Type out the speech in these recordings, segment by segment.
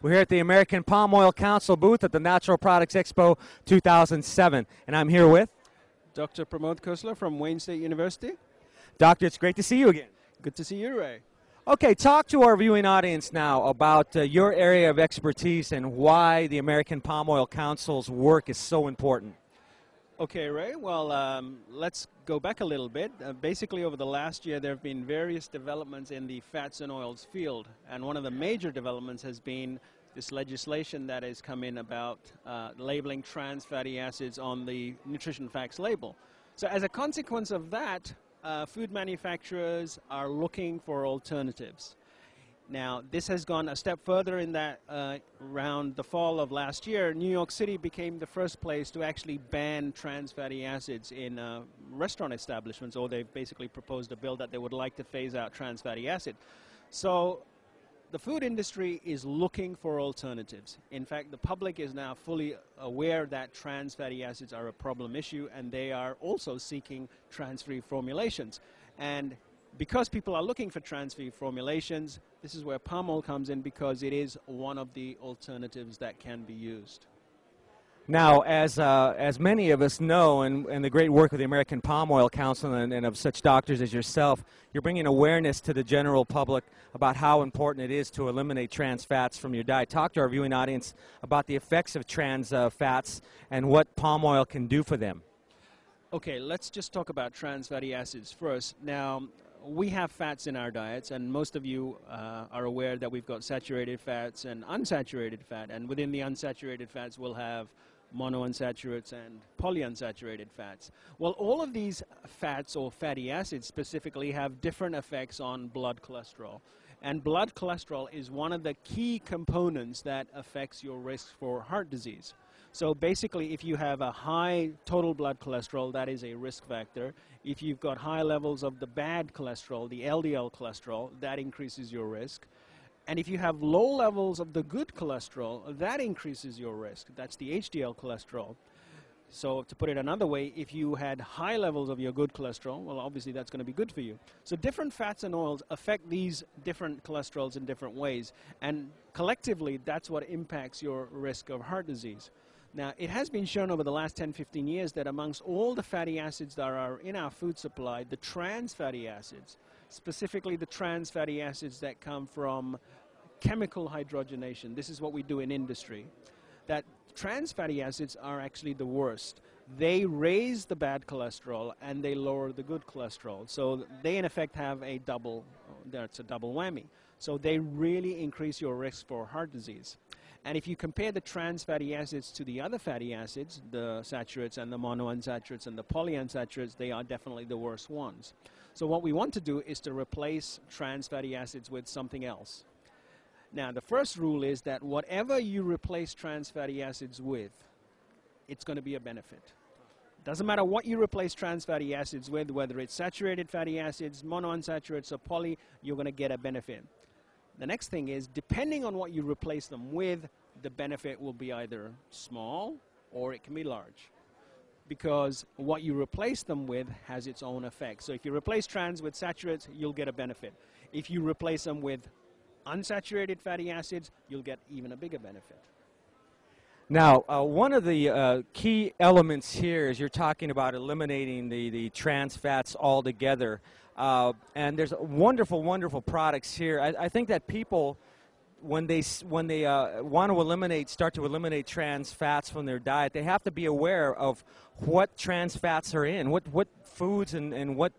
We're here at the American Palm Oil Council booth at the Natural Products Expo 2007, and I'm here with Dr. DrKhosla from Wayne State University. Doctor. It's great to see you again. Good to see you, Ray. Okay, talk to our viewing audience now about your area of expertise and why the American Palm Oil Council's work is so important. Okay, Ray. Well, let's go back a little bit. Basically, over the last year, there have been various developments in the fats and oils field, and one of the major developments has been this legislation that has come in about labeling trans fatty acids on the nutrition facts label. So as a consequence of that, food manufacturers are looking for alternatives. Now, this has gone a step further in that around the fall of last year, New York City became the first place to actually ban trans fatty acids in restaurant establishments, or they've basically proposed a bill that they would like to phase out trans fatty acid. So the food industry is looking for alternatives. In fact, the public is now fully aware that trans fatty acids are a problem issue, and they are also seeking trans-free formulations. And because people are looking for trans-free formulations, this is where palm oil comes in, because it is one of the alternatives that can be used. Now, as many of us know, and the great work of the American Palm Oil Council and of such doctors as yourself, you're bringing awareness to the general public about how important it is to eliminate trans fats from your diet. Talk to our viewing audience about the effects of trans fats and what palm oil can do for them. Okay, let's just talk about trans fatty acids first. Now, we have fats in our diets, and most of you are aware that we've got saturated fats and unsaturated fat, and within the unsaturated fats we'll have monounsaturates and polyunsaturated fats. Well, all of these fats, or fatty acids specifically, have different effects on blood cholesterol. And blood cholesterol is one of the key components that affects your risk for heart disease. So basically, if you have a high total blood cholesterol, that is a risk factor. If you've got high levels of the bad cholesterol, the LDL cholesterol, that increases your risk. And if you have low levels of the good cholesterol, that increases your risk. That's the HDL cholesterol. So to put it another way, if you had high levels of your good cholesterol, well, obviously that's going to be good for you. So different fats and oils affect these different cholesterols in different ways. And collectively, that's what impacts your risk of heart disease. Now, it has been shown over the last 10-15 years that amongst all the fatty acids that are in our food supply, the trans fatty acids, specifically the trans fatty acids that come from chemical hydrogenation, this is what we do in industry, that trans fatty acids are actually the worst. They raise the bad cholesterol and they lower the good cholesterol. So they, in effect, have a double, that's a double whammy. So they really increase your risk for heart disease. And if you compare the trans fatty acids to the other fatty acids, the saturates and the monounsaturates and the polyunsaturates, they are definitely the worst ones. So what we want to do is to replace trans fatty acids with something else. Now, the first rule is that whatever you replace trans fatty acids with, it's going to be a benefit. Doesn't matter what you replace trans fatty acids with, whether it's saturated fatty acids, monounsaturates, or poly, you're going to get a benefit. The next thing is, depending on what you replace them with, the benefit will be either small or it can be large, because what you replace them with has its own effect. So if you replace trans with saturates, you'll get a benefit. If you replace them with unsaturated fatty acids, you'll get even a bigger benefit. Now, one of the key elements here is you're talking about eliminating the trans fats altogether. And there's wonderful, wonderful products here. I think that people, when they want to start to eliminate trans fats from their diet, they have to be aware of what trans fats are in, what foods and what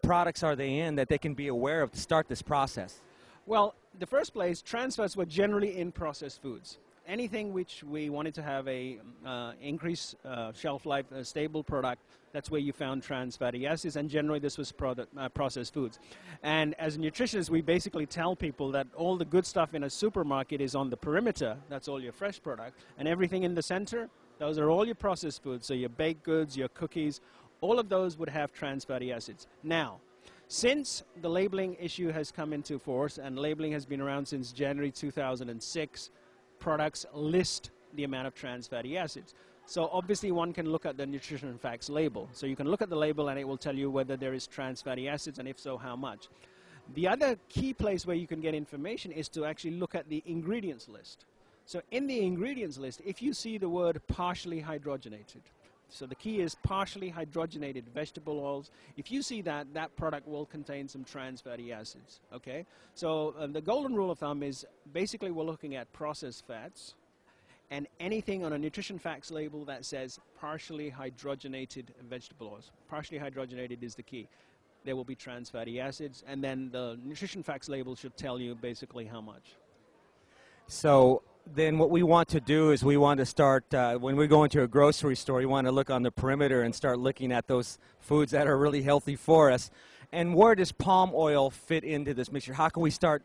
products are they in that they can be aware of to start this process. Well, the first place, trans fats were generally in processed foods. Anything which we wanted to have a increased shelf life, a stable product, that's where you found trans fatty acids, and generally this was processed foods. And as nutritionists, we basically tell people that all the good stuff in a supermarket is on the perimeter, that's all your fresh product, and everything in the center, those are all your processed foods, so your baked goods, your cookies, all of those would have trans fatty acids. Now, since the labeling issue has come into force, and labeling has been around since January 2006, products list the amount of trans fatty acids. So obviously one can look at the nutrition facts label. So you can look at the label and it will tell you whether there is trans fatty acids, and if so, how much. The other key place where you can get information is to actually look at the ingredients list. So in the ingredients list, if you see the word partially hydrogenated, so the key is partially hydrogenated vegetable oils. If you see that, that product will contain some trans fatty acids, okay? So the golden rule of thumb is basically we're looking at processed fats and anything on a nutrition facts label that says partially hydrogenated vegetable oils. Partially hydrogenated is the key. There will be trans fatty acids, and then the nutrition facts label should tell you basically how much. So then what we want to do is we want to start, when we go into a grocery store, we want to look on the perimeter and start looking at those foods that are really healthy for us. And where does palm oil fit into this mixture? How can we start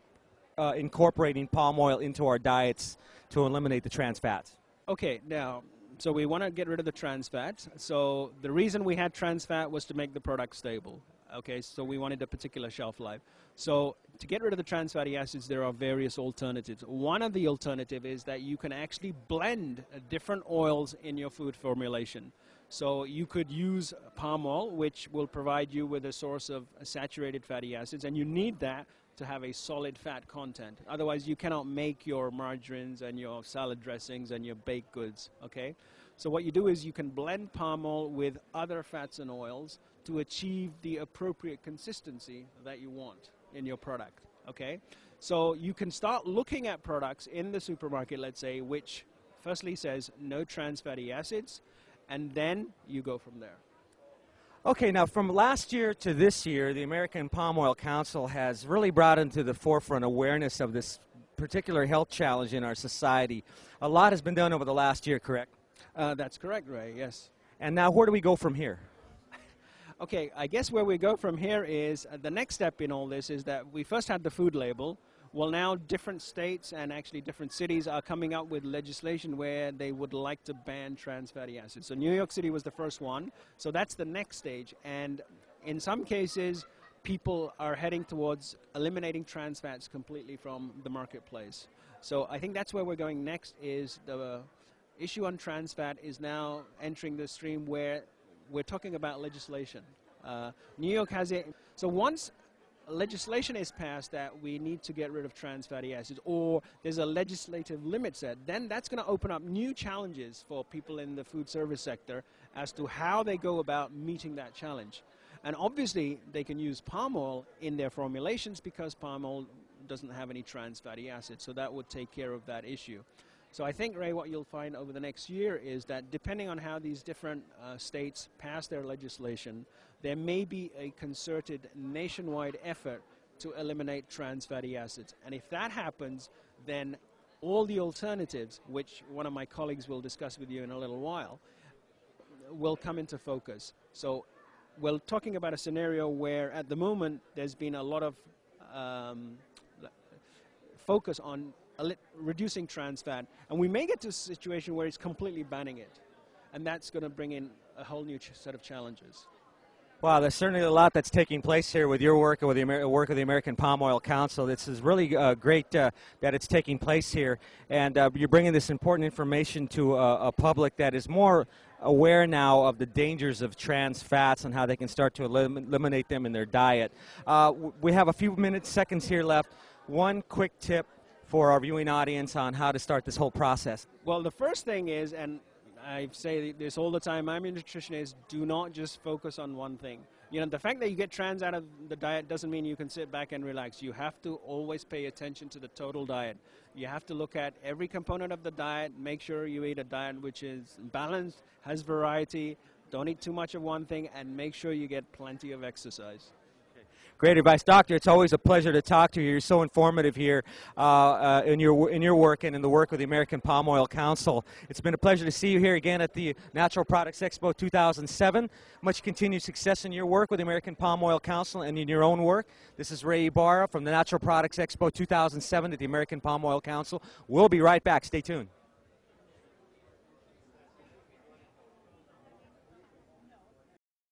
incorporating palm oil into our diets to eliminate the trans fats? Okay, now, so we want to get rid of the trans fats. So the reason we had trans fat was to make the product stable. Okay, so we wanted a particular shelf life. So to get rid of the trans fatty acids, there are various alternatives. One of the alternative is that you can actually blend different oils in your food formulation. So you could use palm oil, which will provide you with a source of saturated fatty acids, and you need that to have a solid fat content. Otherwise, you cannot make your margarines and your salad dressings and your baked goods, okay? So what you do is you can blend palm oil with other fats and oils to achieve the appropriate consistency that you want in your product, okay? So you can start looking at products in the supermarket, let's say, which firstly says no trans fatty acids, and then you go from there. Okay, now from last year to this year, the American Palm Oil Council has really brought into the forefront awareness of this particular health challenge in our society. A lot has been done over the last year, correct? That's correct, Ray, yes. And now where do we go from here? Okay, I guess where we go from here is the next step in all this is that we first had the food label. Well, now different states and actually different cities are coming up with legislation where they would like to ban trans fatty acids. So New York City was the first one. So that's the next stage. And in some cases, people are heading towards eliminating trans fats completely from the marketplace. So I think that's where we're going next is the issue on trans fat is now entering the stream where we're talking about legislation. New York has it. So once legislation is passed that we need to get rid of trans fatty acids, or there's a legislative limit set, then that's going to open up new challenges for people in the food service sector as to how they go about meeting that challenge. And obviously, they can use palm oil in their formulations because palm oil doesn't have any trans fatty acids, so that would take care of that issue. So I think, Ray, what you'll find over the next year is that depending on how these different states pass their legislation, there may be a concerted nationwide effort to eliminate trans fatty acids. And if that happens, then all the alternatives, which one of my colleagues will discuss with you in a little while, will come into focus. So we're talking about a scenario where at the moment there's been a lot of focus on reducing trans fat, and we may get to a situation where it's completely banning it, and that's going to bring in a whole new set of challenges. Wow, there's certainly a lot that's taking place here with your work and with the work of the American Palm Oil Council. This is really great that it's taking place here, and you're bringing this important information to a public that is more aware now of the dangers of trans fats and how they can start to eliminate them in their diet. We have a few seconds here left. One quick tip for our viewing audience on how to start this whole process. Well, the first thing is, and I say this all the time, I'm a nutritionist, do not just focus on one thing. You know, the fact that you get trans out of the diet doesn't mean you can sit back and relax. You have to always pay attention to the total diet. You have to look at every component of the diet, make sure you eat a diet which is balanced, has variety, don't eat too much of one thing, and make sure you get plenty of exercise. Great advice, Doctor. It's always a pleasure to talk to you. You're so informative here in your work and in the work of the American Palm Oil Council. It's been a pleasure to see you here again at the Natural Products Expo 2007. Much continued success in your work with the American Palm Oil Council and in your own work. This is Ray Ibarra from the Natural Products Expo 2007 at the American Palm Oil Council. We'll be right back. Stay tuned.